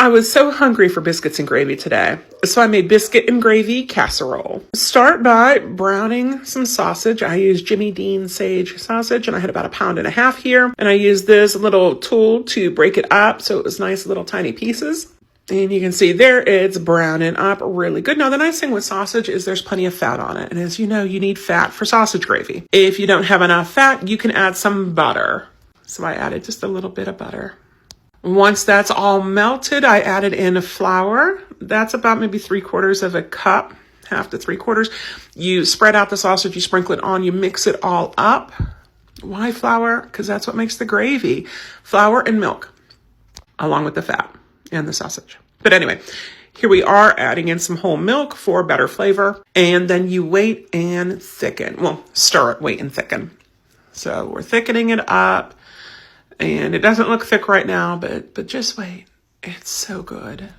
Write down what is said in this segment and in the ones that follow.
I was so hungry for biscuits and gravy today, so I made biscuit and gravy casserole. Start by browning some sausage. I used Jimmy Dean sage sausage, and I had about 1.5 pounds here. And I used this little tool to break it up so it was nice little tiny pieces. And you can see there it's browning up really good. Now, the nice thing with sausage is there's plenty of fat on it. And as you know, you need fat for sausage gravy. If you don't have enough fat, you can add some butter. So I added just a little bit of butter. Once that's all melted, I added in flour. That's about maybe 3/4 cup, half to 3/4. You spread out the sausage, you sprinkle it on, you mix it all up. Why flour? Because that's what makes the gravy. Flour and milk, along with the fat and the sausage. But anyway, here we are adding in some whole milk for better flavor. And then you wait and thicken. Well, stir it, wait and thicken. So we're thickening it up. And it doesn't look thick right now, but just wait. It's so good.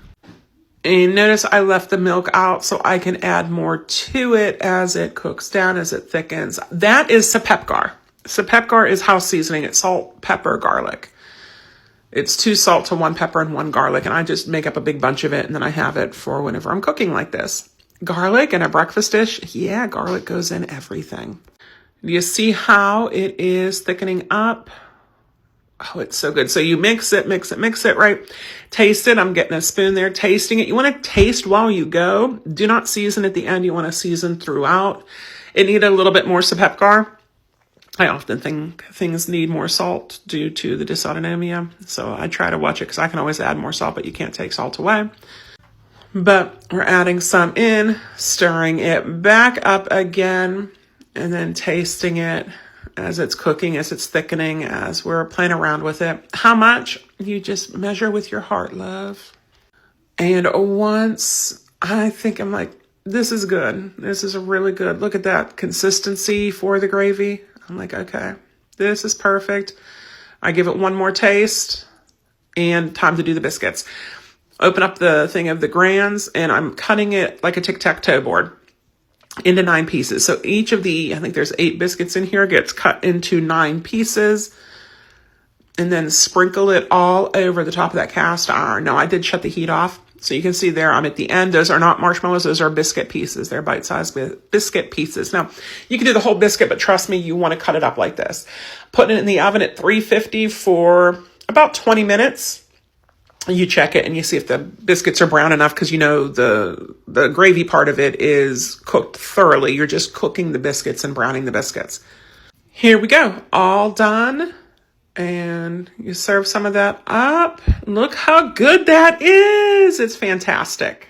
And notice I left the milk out so I can add more to it as it cooks down, as it thickens. That is Sepepgar. Sepepgar is house seasoning. It's salt, pepper, garlic. It's 2 salt to 1 pepper and 1 garlic. And I just make up a big bunch of it, and then I have it for whenever I'm cooking like this. Garlic in a breakfast dish. Yeah, garlic goes in everything. Do you see how it is thickening up? Oh, it's so good. So you mix it, right? Taste it. I'm getting a spoon there, tasting it. You want to taste while you go. Do not season at the end. You want to season throughout. It needed a little bit more Sepepgar. I often think things need more salt due to the dysautonomia. So I try to watch it because I can always add more salt, but you can't take salt away. But we're adding some in, stirring it back up again, and then tasting it as it's cooking, as it's thickening, as we're playing around with it. How much? You just measure with your heart, love. And once I think I'm like, this is good. This is really good. Look at that consistency for the gravy. I'm like, okay, this is perfect. I give it one more taste and time to do the biscuits. Open up the thing of the grands and I'm cutting it like a tic-tac-toe board into 9 pieces. So each of I think there's 8 biscuits in here, gets cut into 9 pieces, and then sprinkle it all over the top of that cast iron. Now I did shut the heat off. So you can see there, I'm at the end. Those are not marshmallows. Those are biscuit pieces. They're bite-sized biscuit pieces. Now you can do the whole biscuit, but trust me, you want to cut it up like this. Putting it in the oven at 350 for about 20 minutes. You check it and you see if the biscuits are brown enough, because you know the gravy part of it is cooked thoroughly. You're just cooking the biscuits and browning the biscuits. Here we go. All done. And you serve some of that up. Look how good that is. It's fantastic.